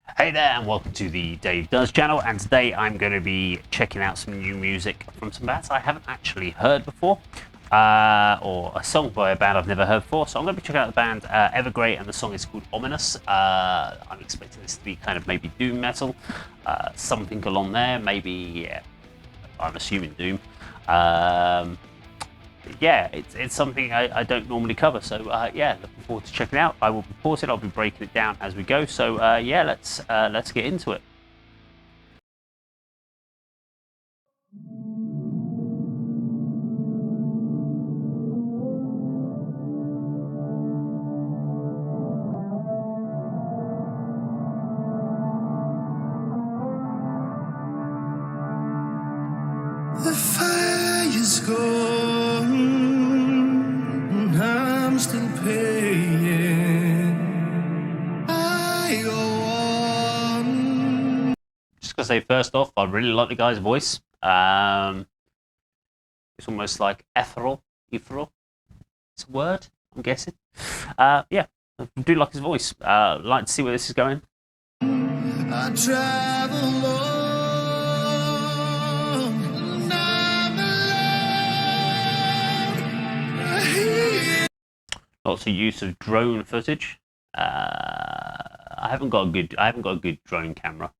Hey there and welcome to the Dave Does channel, and today I'm going to be checking out some new music from some bands I haven't actually heard before, or a song by a band I've never heard before. So I'm going to be checking out the band Evergrey, and the song is called Ominous. I'm expecting this to be kind of maybe doom metal, something along there, maybe, yeah, I'm assuming doom. Yeah, it's something I don't normally cover, so yeah, looking forward to checking it out. I will be pausing, I'll be breaking it down as we go, so yeah, let's get into it. The fire's gone, I'm still paying. I go on. Just gonna say, first off, I really like the guy's voice. It's almost like ethereal. It's a word, I'm guessing. Yeah, I do like his voice. Like to see where this is going. I travel on. Lots of use of drone footage. I haven't got a good drone camera.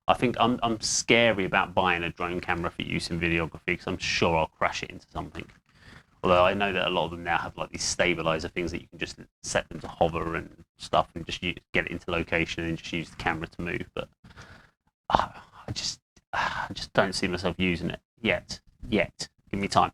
I think I'm scary about buying a drone camera for use in videography because I'm sure I'll crash it into something. Although I know that a lot of them now have like these stabilizer things that you can just set them to hover and stuff, and just get it into location and just use the camera to move. But I just don't see myself using it yet. Give me time.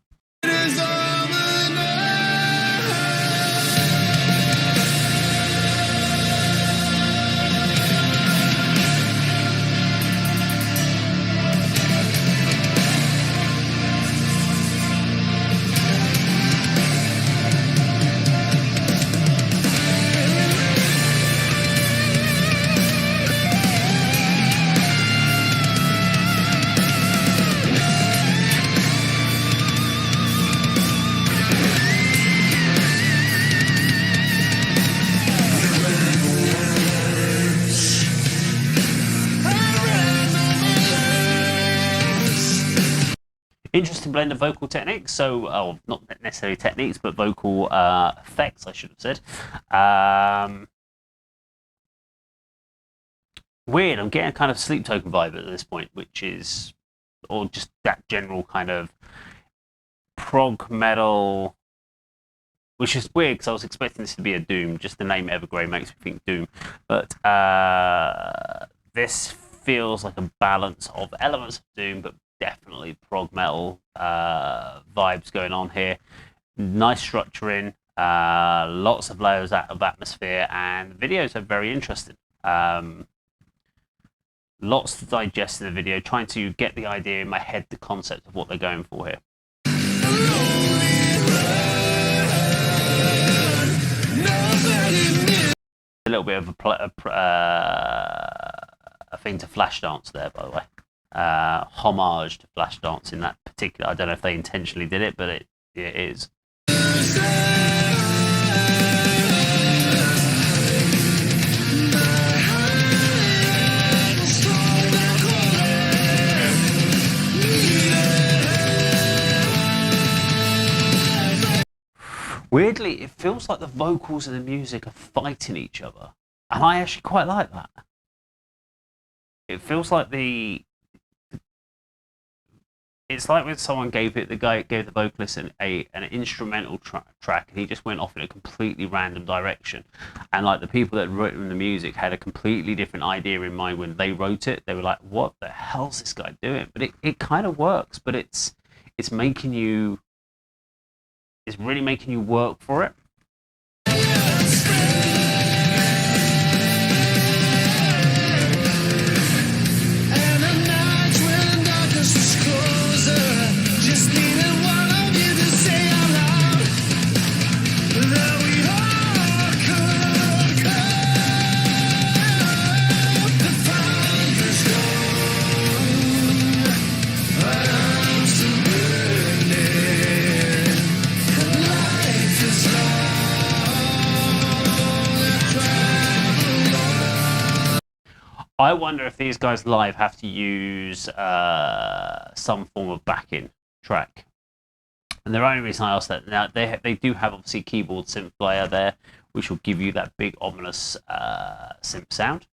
Interesting blend of vocal techniques, so not necessarily techniques, but vocal effects, I should have said. Weird, I'm getting a kind of Sleep Token vibe at this point, which is, or just that general kind of prog metal, which is weird because I was expecting this to be a doom. Just the name Evergrey makes me think doom, but this feels like a balance of elements of doom, but definitely prog metal vibes going on here. Nice structuring, lots of layers of atmosphere, and the videos are very interesting. Lots to digest in the video, trying to get the idea in my head, the concept of what they're going for here. A little bit of a thing to Flashdance there, by the way. Homage to Flashdance in that particular. I don't know if they intentionally did it, but it is. Weirdly, it feels like the vocals and the music are fighting each other, and I actually quite like that. It feels like it's like when someone gave the vocalist an instrumental track, and he just went off in a completely random direction, and like the people that had written the music had a completely different idea in mind when they wrote it. They were like, "What the hell's this guy doing?" But it kind of works, but it's making you. It's really making you work for it. I wonder if these guys live have to use some form of backing track. And the only reason I ask that, now they do have obviously keyboard synth player there, which will give you that big ominous synth sound.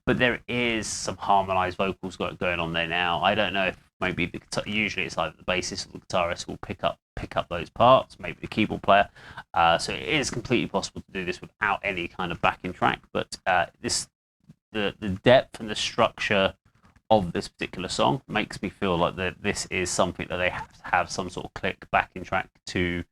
But there is some harmonized vocals going on there now. I don't know if maybe the guitar, usually it's either the bassist or the guitarist will pick up those parts, maybe the keyboard player. So it is completely possible to do this without any kind of backing track. But the depth and the structure of this particular song makes me feel like that this is something that they have to have some sort of click backing track to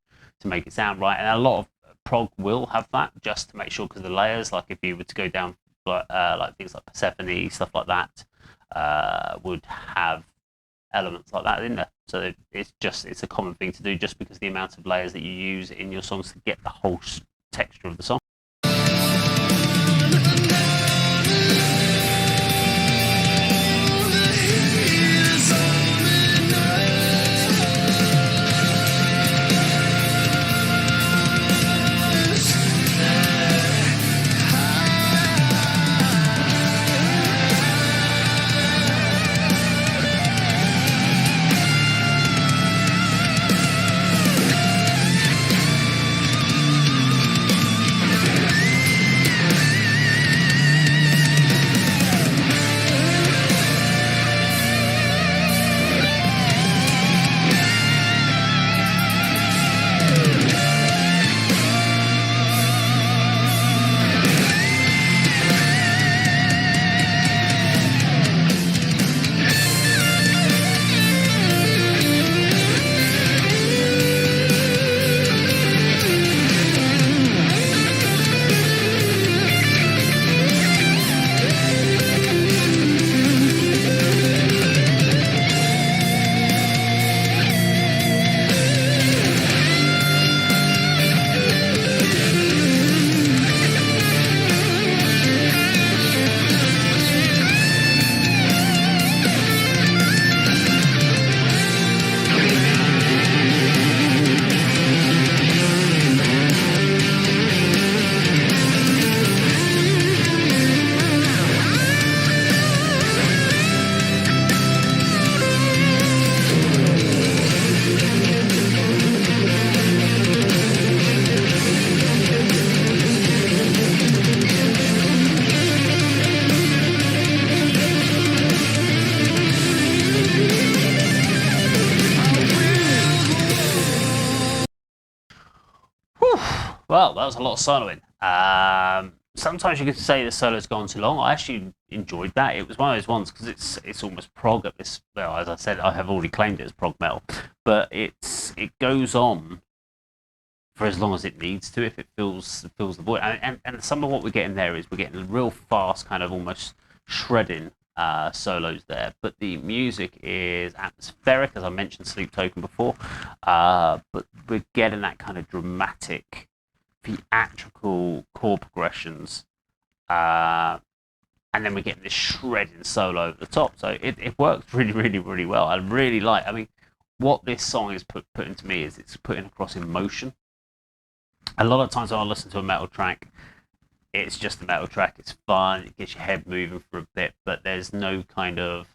make it sound right. And a lot of prog will have that just to make sure, because the layers, like if you were to go down like things like Persephone, stuff like that, would have elements like that in there. So it's a common thing to do, just because the amount of layers that you use in your songs to get the whole texture of the song. Well, that was a lot of soloing. Sometimes you could say the solo's gone too long. I actually enjoyed that. It was one of those ones because it's almost prog at this. Well, as I said, I have already claimed it as prog metal, but it goes on for as long as it needs to if it fills the void. And some of what we're getting there is we're getting real fast, kind of almost shredding solos there. But the music is atmospheric, as I mentioned Sleep Token before. But we're getting that kind of dramatic, theatrical chord progressions, and then we're getting this shredding solo over the top. So it works really, really, really well. I really like. I mean, what this song is putting to me is it's putting across emotion. A lot of times when I listen to a metal track, it's just a metal track. It's fun. It gets your head moving for a bit, but there's no kind of.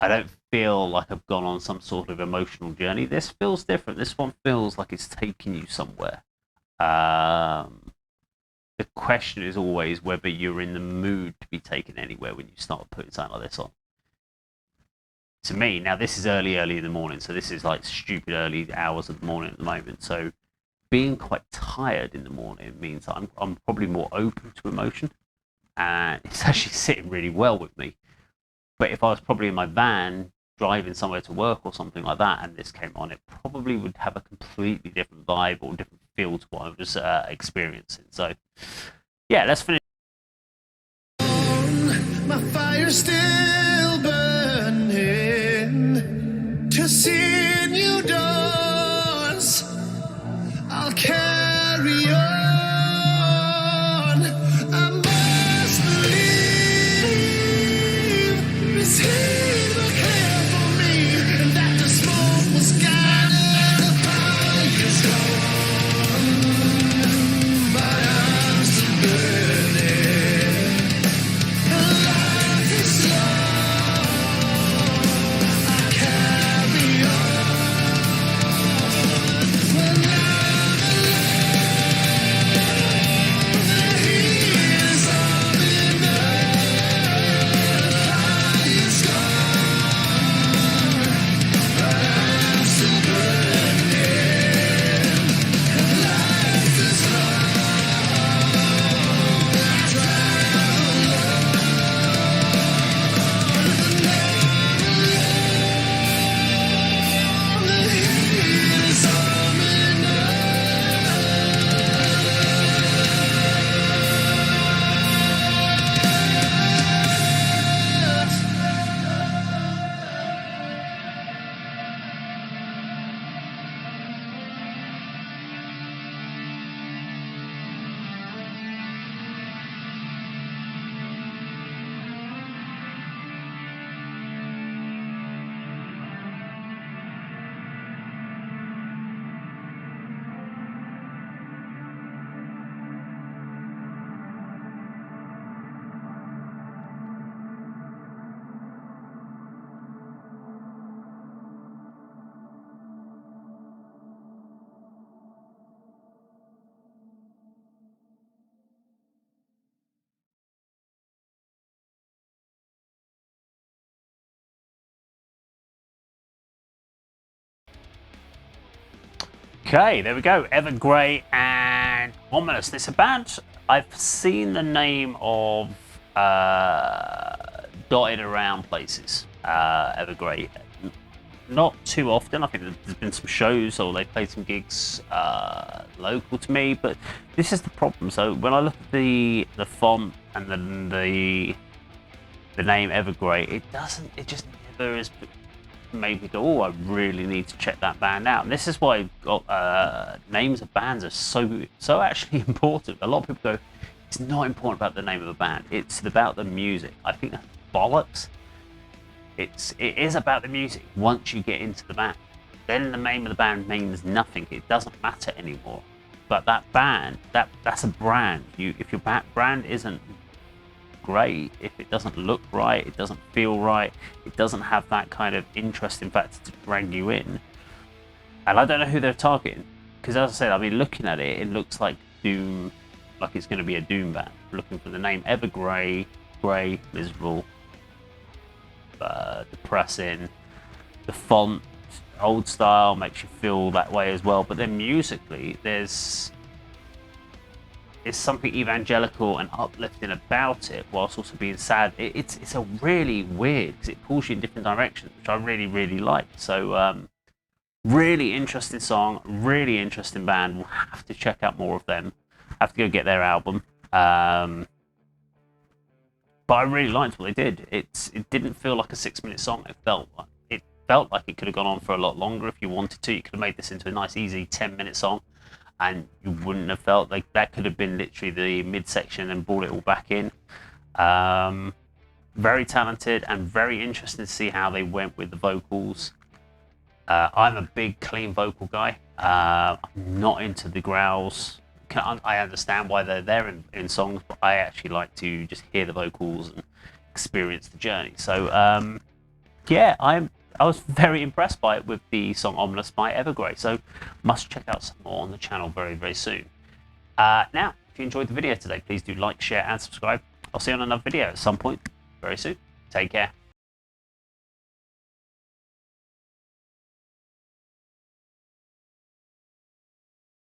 I don't feel like I've gone on some sort of emotional journey. This feels different. This one feels like it's taking you somewhere. The question is always whether you're in the mood to be taken anywhere when you start putting something like this on. To me, now this is early in the morning, so this is like stupid early hours of the morning at the moment. So being quite tired in the morning means that I'm probably more open to emotion, and it's actually sitting really well with me. But if I was probably in my van driving somewhere to work or something like that, and this came on, it probably would have a completely different vibe or different feel to what I was experiencing. So, yeah, let's finish. My fire's still burning to sinew doors. I'll carry on. I must believe this heat will care for me, and that the smoke will scatter the fire's gone. My arms are burning. Okay, there we go. Evergrey and Ominous. It's a band I've seen the name of dotted around places. Evergrey. Not too often. I think there's been some shows or they played some gigs local to me, but this is the problem. So when I look at the font and then the name Evergrey, it just never is made me go, oh, I really need to check that band out. And this is why names of bands are so actually important. A lot of people go, it's not important about the name of a band, it's about the music. I think that's bollocks. It is about the music once you get into the band. Then the name of the band means nothing. It doesn't matter anymore. But that band, that's a brand. If your brand isn't great, if it doesn't look right, it doesn't feel right, it doesn't have that kind of interesting factor to drag you in. And I don't know who they're targeting, because as I said, I mean, looking at it, it looks like Doom, like it's going to be a Doom band. Looking for the name Evergrey, grey, miserable, depressing. The font, old style, makes you feel that way as well. But then musically, there's something evangelical and uplifting about it, whilst also being sad. It's a really weird, because it pulls you in different directions, which I really, really like. So really interesting song, really interesting band. We'll have to check out more of them. Have to go get their album. But I really liked what they did. It didn't feel like a 6-minute song. It felt like it could have gone on for a lot longer if you wanted to. You could have made this into a nice, easy 10-minute song, and you wouldn't have felt like that could have been literally the midsection and brought it all back in. Very talented and very interesting to see how they went with the vocals. I'm a big clean vocal guy. I'm not into the growls. I understand why they're there in songs, but I actually like to just hear the vocals and experience the journey. So yeah, I was very impressed by it with the song Ominous by Evergrey. So must check out some more on the channel very, very soon. Now, if you enjoyed the video today, please do like, share and subscribe. I'll see you on another video at some point very soon. Take care.